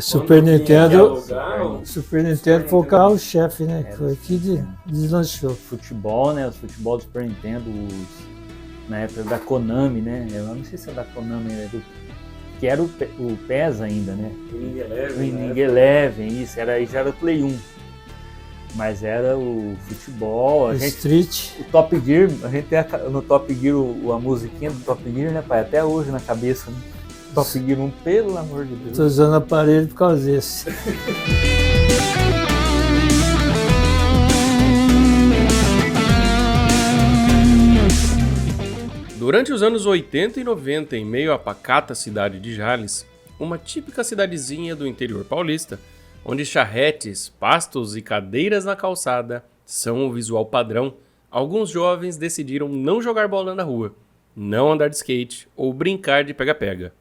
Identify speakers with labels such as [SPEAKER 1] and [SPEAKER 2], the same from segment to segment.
[SPEAKER 1] Super Nintendo foi o carro-chefe, né? Foi aqui que deslanchou.
[SPEAKER 2] Futebol, né? Os futebol do Super Nintendo, na época da Konami, né? Eu não sei se é da Konami, né? Que era o PES ainda, né? O Winning Eleven, isso, já era o Play 1. Mas era o futebol,
[SPEAKER 1] Street.
[SPEAKER 2] O Top Gear, a gente tem no Top Gear a musiquinha do Top Gear, né, pai? Até hoje na cabeça, né? Top Gear 1, pelo amor de Deus.
[SPEAKER 1] Tô usando aparelho por causa desse.
[SPEAKER 3] Durante os anos 80 e 90, em meio à pacata cidade de Jales, uma típica cidadezinha do interior paulista, onde charretes, pastos e cadeiras na calçada são o visual padrão, alguns jovens decidiram não jogar bola na rua, não andar de skate ou brincar de pega-pega.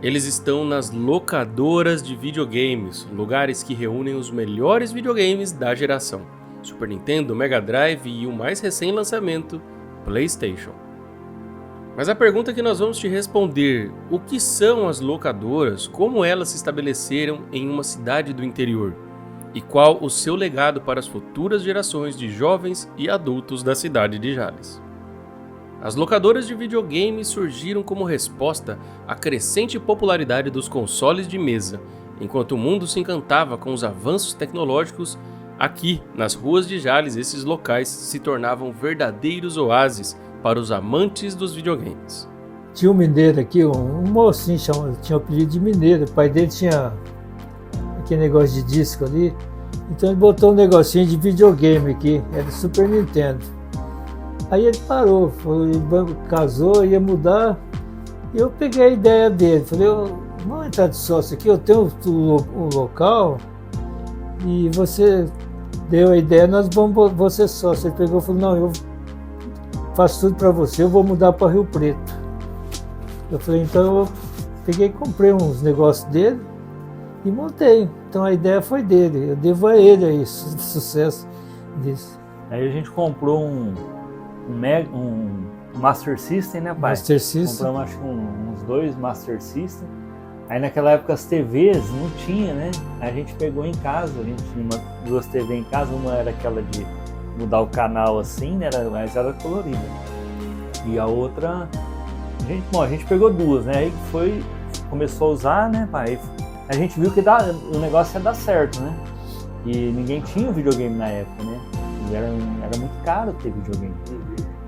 [SPEAKER 3] Eles estão nas locadoras de videogames, lugares que reúnem os melhores videogames da geração: Super Nintendo, Mega Drive e o mais recém-lançamento, PlayStation. Mas a pergunta que nós vamos te responder: o que são as locadoras, como elas se estabeleceram em uma cidade do interior? E qual o seu legado para as futuras gerações de jovens e adultos da cidade de Jales? As locadoras de videogames surgiram como resposta à crescente popularidade dos consoles de mesa. Enquanto o mundo se encantava com os avanços tecnológicos, aqui, nas ruas de Jales, esses locais se tornavam verdadeiros oásis para os amantes dos videogames.
[SPEAKER 1] Tinha um mineiro aqui, um mocinho, tinha o apelido de mineiro. O pai dele tinha aquele negócio de disco ali. Então ele botou um negocinho de videogame aqui, era Super Nintendo. Aí ele parou, casou, ia mudar. E eu peguei a ideia dele, falei: vamos entrar de sócio aqui, eu tenho um local e você deu a ideia, nós vamos você sócio. Ele pegou e falou: não, eu faço tudo para você, eu vou mudar para Rio Preto. Eu falei: então eu peguei e comprei uns negócios dele e montei. Então a ideia foi dele, eu devo a ele aí, o sucesso disso.
[SPEAKER 2] Aí a gente comprou um Master System, né, pai?
[SPEAKER 1] Master System.
[SPEAKER 2] Compramos acho que uns 2 Master System. Aí naquela época as TVs não tinha, né? A gente pegou em casa, a gente tinha 2 TVs em casa, uma era aquela de mudar o canal assim, né? Mas era colorida. E a outra, a gente pegou 2, né? Aí começou a usar, né, pai? A gente viu que o negócio ia dar certo, né? E ninguém tinha videogame na época, né? E era muito caro ter videogame.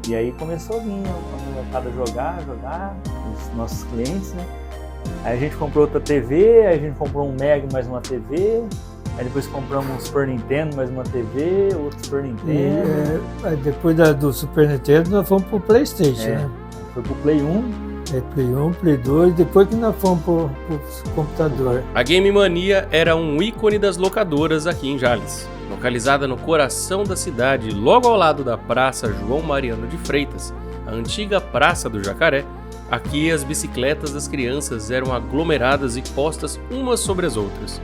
[SPEAKER 2] E aí começou a vir a molecada jogar, os nossos clientes, né? Aí a gente comprou outra TV, aí a gente comprou um Mega mais uma TV, aí depois compramos um Super Nintendo mais uma TV, outro Super Nintendo.
[SPEAKER 1] Aí depois do Super Nintendo nós fomos pro PlayStation, né?
[SPEAKER 2] Foi pro Play 1.
[SPEAKER 1] Play 1, Play 2, depois que nós fomos pro computador.
[SPEAKER 3] A Game Mania era um ícone das locadoras aqui em Jales. Localizada no coração da cidade, logo ao lado da Praça João Mariano de Freitas, a antiga Praça do Jacaré, aqui as bicicletas das crianças eram aglomeradas e postas umas sobre as outras.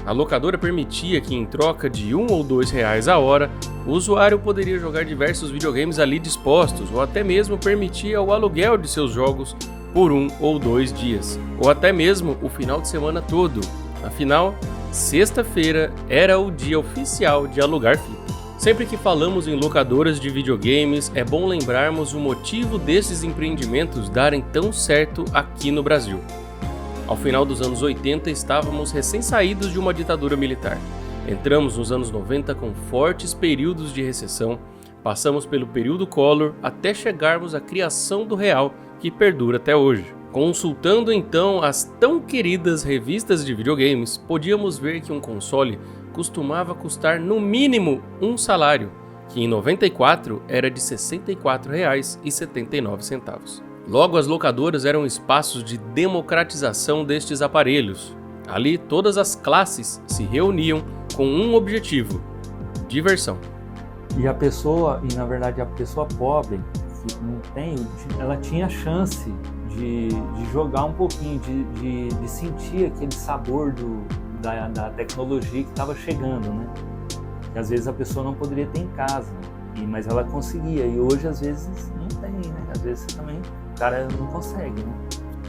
[SPEAKER 3] A locadora permitia que, em troca de R$1 ou R$2 a hora, o usuário poderia jogar diversos videogames ali dispostos, ou até mesmo permitia o aluguel de seus jogos por 1 ou 2 dias, ou até mesmo o final de semana todo. Afinal, sexta-feira era o dia oficial de alugar fita. Sempre que falamos em locadoras de videogames, é bom lembrarmos o motivo desses empreendimentos darem tão certo aqui no Brasil. Ao final dos anos 80, estávamos recém-saídos de uma ditadura militar. Entramos nos anos 90 com fortes períodos de recessão, passamos pelo período Collor até chegarmos à criação do real, que perdura até hoje. Consultando então as tão queridas revistas de videogames, podíamos ver que um console costumava custar no mínimo um salário, que em 94 era de R$ 64,79. Logo, as locadoras eram espaços de democratização destes aparelhos. Ali, todas as classes se reuniam com um objetivo: diversão.
[SPEAKER 2] Na verdade, a pessoa pobre, que não tem, ela tinha a chance de jogar um pouquinho, de sentir aquele sabor da tecnologia que estava chegando, né? Que às vezes a pessoa não poderia ter em casa, mas ela conseguia. E hoje, às vezes, não tem, né? Às vezes também o cara não consegue, né?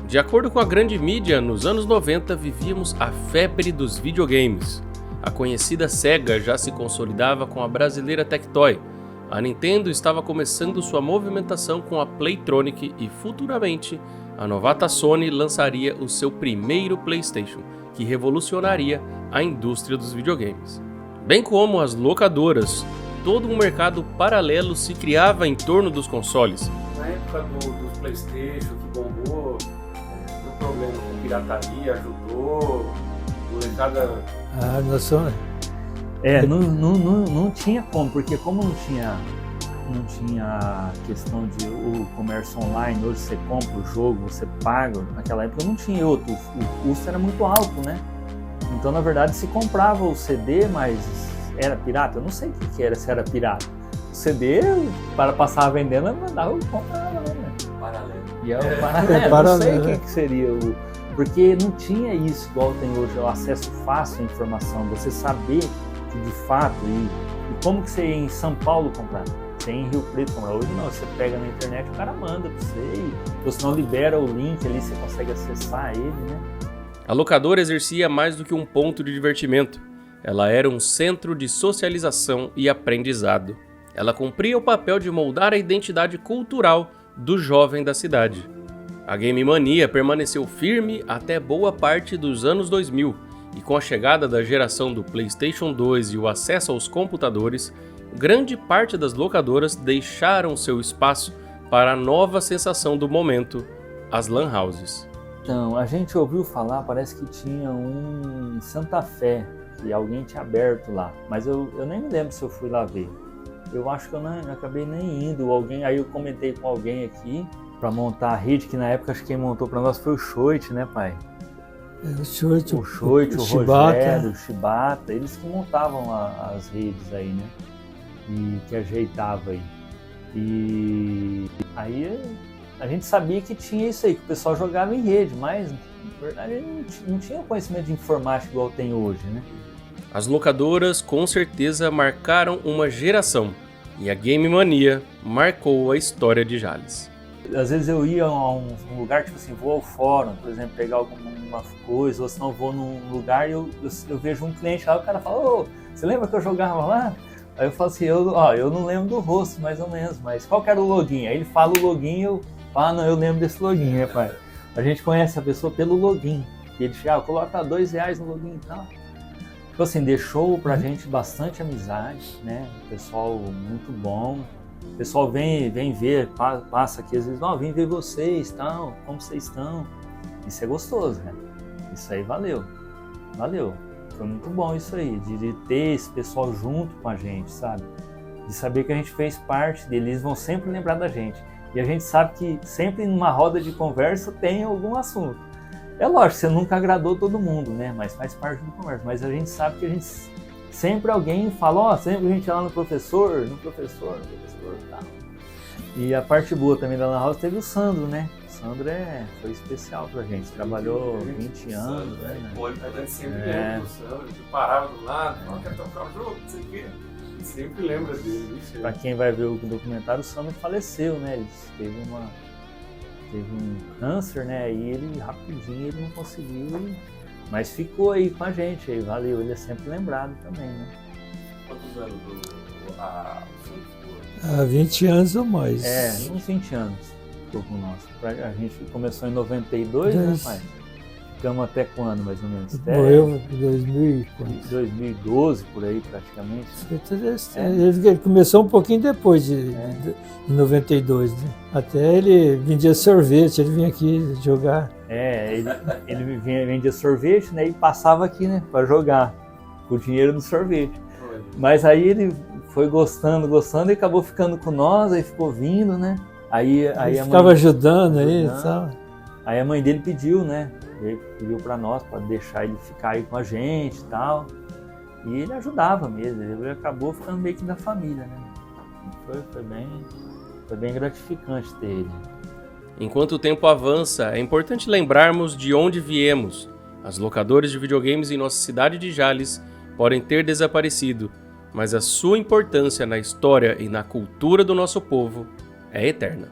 [SPEAKER 3] De acordo com a grande mídia, nos anos 90 vivíamos a febre dos videogames. A conhecida Sega já se consolidava com a brasileira Tectoy. A Nintendo estava começando sua movimentação com a Playtronic e futuramente a novata Sony lançaria o seu primeiro PlayStation, que revolucionaria a indústria dos videogames. Bem como as locadoras, todo um mercado paralelo se criava em torno dos consoles.
[SPEAKER 4] Na época dos PlayStation que bombou, deu problema com pirataria, ajudou, molecada.
[SPEAKER 1] Nós somos.
[SPEAKER 2] Não tinha como, porque como não tinha questão de o comércio online, hoje você compra o jogo, você paga, naquela época não tinha outro, o custo era muito alto, né? Então, na verdade, se comprava o CD, mas era pirata, eu não sei o que era, se era pirata. O CD, para passar vendendo, eu mandava, eu comprava, né?
[SPEAKER 4] Paralelo.
[SPEAKER 2] E não sei o que seria porque não tinha isso igual tem hoje, o acesso fácil à informação, você saber que de fato, e como que você ia em São Paulo comprar? Você ia em Rio Preto comprar? Hoje não, você pega na internet, o cara manda pra você, ou se não libera o link ali, você consegue acessar ele, né?
[SPEAKER 3] A locadora exercia mais do que um ponto de divertimento. Ela era um centro de socialização e aprendizado. Ela cumpria o papel de moldar a identidade cultural do jovem da cidade. A Game Mania permaneceu firme até boa parte dos anos 2000, e com a chegada da geração do PlayStation 2 e o acesso aos computadores, grande parte das locadoras deixaram seu espaço para a nova sensação do momento, as LAN houses.
[SPEAKER 2] Então, a gente ouviu falar, parece que tinha um em Santa Fé, que alguém tinha aberto lá, mas eu nem me lembro se eu fui lá ver. Eu acho que eu acabei nem indo, aí eu comentei com alguém aqui para montar a rede, que na época acho que quem montou para nós foi o Choit, né, pai?
[SPEAKER 1] O Choit,
[SPEAKER 2] o Rogério, o Shibata, eles que montavam as redes aí, né? E que ajeitava aí. E aí a gente sabia que tinha isso aí, que o pessoal jogava em rede, mas na verdade não tinha conhecimento de informática igual tem hoje, né?
[SPEAKER 3] As locadoras com certeza marcaram uma geração, e a Game Mania marcou a história de Jales.
[SPEAKER 2] Às vezes eu ia a um lugar, tipo assim, vou ao fórum, por exemplo, pegar alguma coisa, ou se não vou num lugar e eu vejo um cliente lá, o cara fala, ô, você lembra que eu jogava lá? Aí eu falo assim, eu não lembro do rosto, mais ou menos, mas qual que era o login? Aí ele fala o login e eu falo, não, eu lembro desse login, né, pai? A gente conhece a pessoa pelo login, e ele chega, coloca R$2 no login e tal. Tipo assim, deixou pra gente bastante amizade, né, o pessoal muito bom. O pessoal vem ver, passa aqui, às vezes, vem ver vocês, tal, como vocês estão. Isso é gostoso, né? Isso aí valeu. Foi muito bom isso aí, de ter esse pessoal junto com a gente, sabe? De saber que a gente fez parte deles, eles vão sempre lembrar da gente. E a gente sabe que sempre numa roda de conversa tem algum assunto. É lógico, você nunca agradou todo mundo, né? Mas faz parte do conversa. Mas a gente sabe que a gente... Sempre alguém fala, sempre a gente ia lá no professor, e tal. E a parte boa também da Lan House teve o Sandro, né? O Sandro foi especial pra gente, trabalhou 20 anos, né?
[SPEAKER 4] Pô, a gente sempre lembra do Sandro, ele parava do lado, quer tocar o jogo, não sei o quê. Sempre lembra dele.
[SPEAKER 2] Pra quem vai ver o documentário, o Sandro faleceu, né? Ele teve um câncer, né? E ele rapidinho ele não conseguiu. Mas ficou aí com a gente, aí valeu, ele é sempre lembrado também, né?
[SPEAKER 4] Quantos anos
[SPEAKER 1] há 20 anos ou mais.
[SPEAKER 2] Uns 20 anos ficou com nós. A gente começou em 92, né, pai? Ficamos até quando, mais ou menos?
[SPEAKER 1] Morreu em
[SPEAKER 2] 2012, por aí, praticamente.
[SPEAKER 1] Ele começou um pouquinho depois de 92, né? Até ele vendia sorvete, ele vinha aqui jogar.
[SPEAKER 2] Ele vendia sorvete, né? E passava aqui, né? Pra jogar, com o dinheiro do sorvete. Mas aí ele foi gostando e acabou ficando com nós, aí ficou vindo, né? Aí
[SPEAKER 1] ele ficava ajudando aí e tal.
[SPEAKER 2] Aí a mãe dele pediu, né? Ele pediu pra nós, pra deixar ele ficar aí com a gente e tal. E ele ajudava mesmo, ele acabou ficando meio que da família, né? Foi bem gratificante ter ele.
[SPEAKER 3] Enquanto o tempo avança, é importante lembrarmos de onde viemos. As locadoras de videogames em nossa cidade de Jales podem ter desaparecido, mas a sua importância na história e na cultura do nosso povo é eterna.